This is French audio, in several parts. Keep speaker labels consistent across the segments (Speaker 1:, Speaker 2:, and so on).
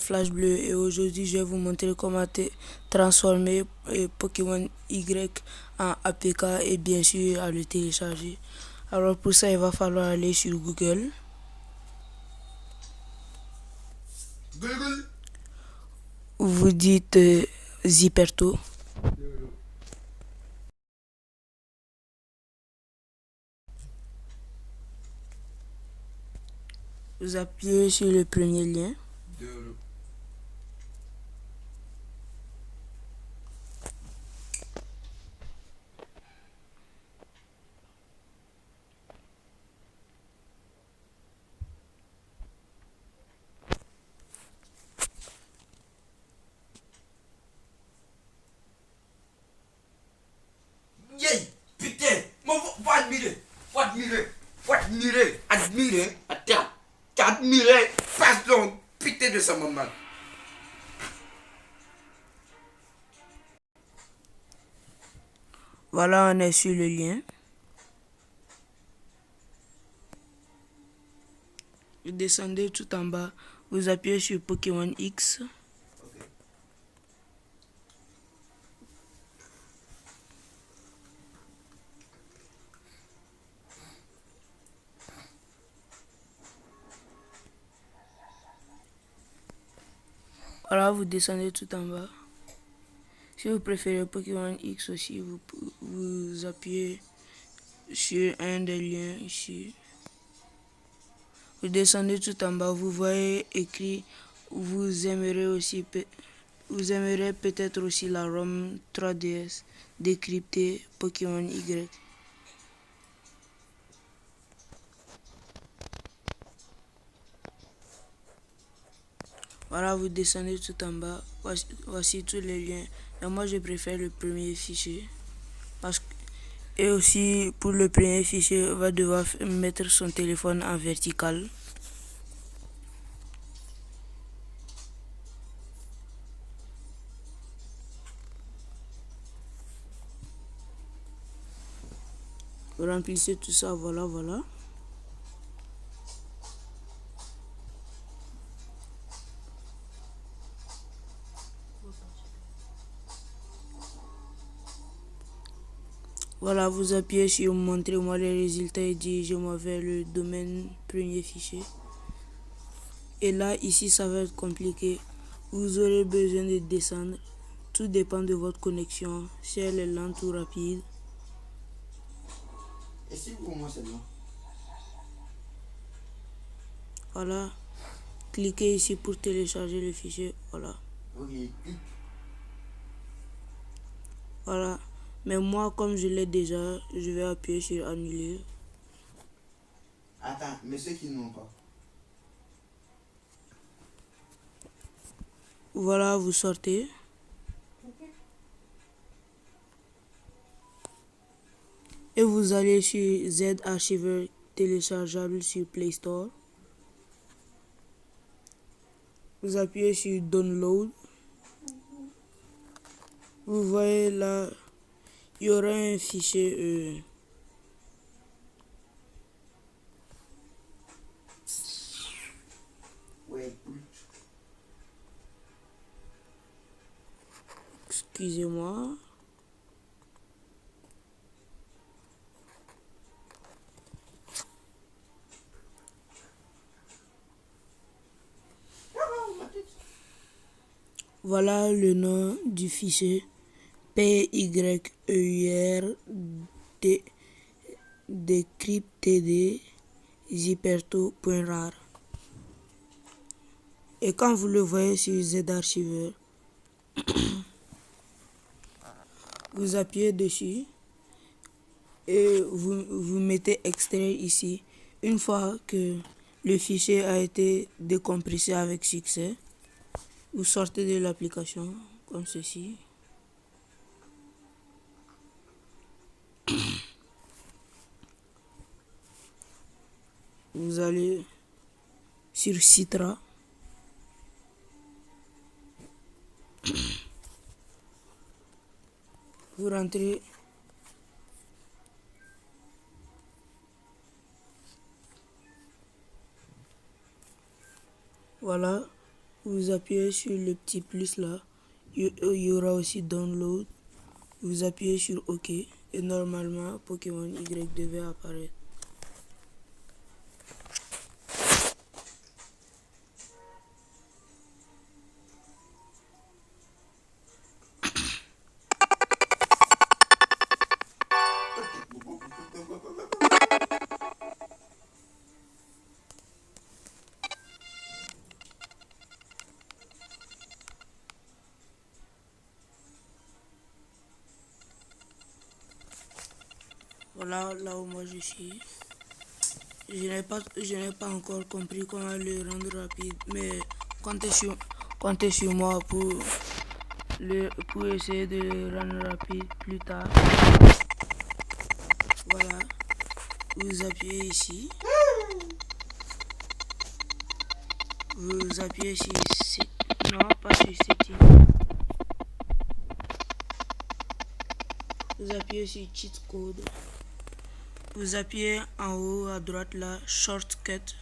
Speaker 1: Flash Bleu et aujourd'hui je vais vous montrer comment transformer Pokémon Y en APK et bien sûr à le télécharger. Alors pour ça il va falloir aller sur Google. Vous dites Zipperto. Vous appuyez sur le premier lien.
Speaker 2: Yeah, putain, faut admirer, attends, admirer, passe donc, putain de sa maman.
Speaker 1: Voilà, on est sur le lien. Vous descendez tout en bas, vous appuyez sur Pokémon X. Voilà, vous descendez tout en bas. Si vous préférez Pokémon X aussi, vous appuyez sur un des liens ici. Vous descendez tout en bas, vous voyez écrit vous aimerez peut-être aussi la ROM 3DS décryptée Pokémon Y. Voilà, vous descendez tout en bas. Voici tous les liens. Et moi, je préfère le premier fichier. Et aussi, pour le premier fichier, on va devoir mettre son téléphone en vertical. Vous remplissez tout ça, voilà. Voilà, vous appuyez sur montrez-moi les résultats et dirigez-moi vers le domaine premier fichier. Et là, ici, ça va être compliqué. Vous aurez besoin de descendre. Tout dépend de votre connexion, si elle est lente ou rapide.
Speaker 2: Et si vous moi seulement?
Speaker 1: Voilà, cliquez ici pour télécharger le fichier. Voilà.
Speaker 2: Ok.
Speaker 1: Voilà. Mais moi, comme je l'ai déjà, je vais appuyer sur annuler.
Speaker 2: Attends, mais ceux qui n'ont pas.
Speaker 1: Voilà, vous sortez. Et vous allez sur Z Archiver téléchargeable sur Play Store. Vous appuyez sur Download. Vous voyez là, il y aura un fichier.
Speaker 2: Ouais.
Speaker 1: Excusez-moi. Voilà le nom du fichier PYEUR décryptd zipperto.rar. Et quand vous le voyez sur Z-Archiver, vous appuyez dessus et vous mettez extrait ici. Une fois que le fichier a été décompressé avec succès, vous sortez de l'application comme ceci. Vous allez sur Citra. Vous rentrez voilà, Vous appuyez sur le petit plus là. Il y aura aussi download. Vous appuyez sur OK. Et normalement, Pokémon Y devait apparaître. Voilà, là où moi je suis. Je n'ai pas encore compris comment le rendre rapide, mais comptez sur moi pour essayer de le rendre rapide plus tard. Voilà, vous appuyez ici. Vous appuyez sur non, pas sur setting. Vous appuyez sur cheat code. Vous appuyez en haut à droite là, shortcut.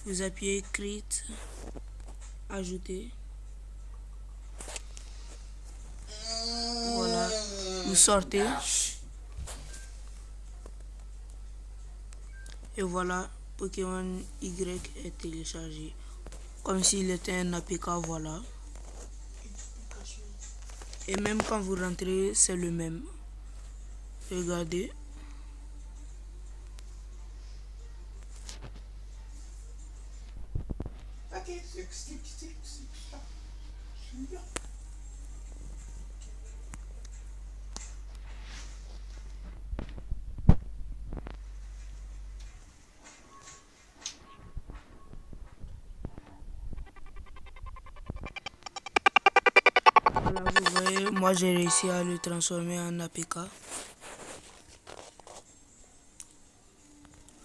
Speaker 1: Vous appuyez create, ajouter. Voilà, vous sortez. Et voilà, Pokémon Y est téléchargé. Comme s'il était un APK, voilà. Et même quand vous rentrez, c'est le même. Regardez. Voilà, vous voyez, moi j'ai réussi à le transformer en APK.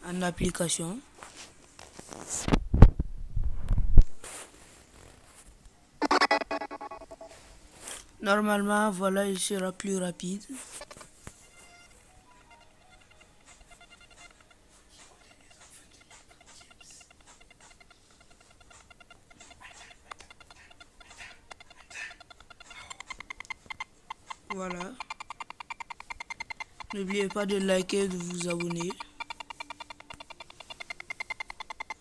Speaker 1: En application. Normalement, voilà, il sera plus rapide. Voilà. N'oubliez pas de liker et de vous abonner.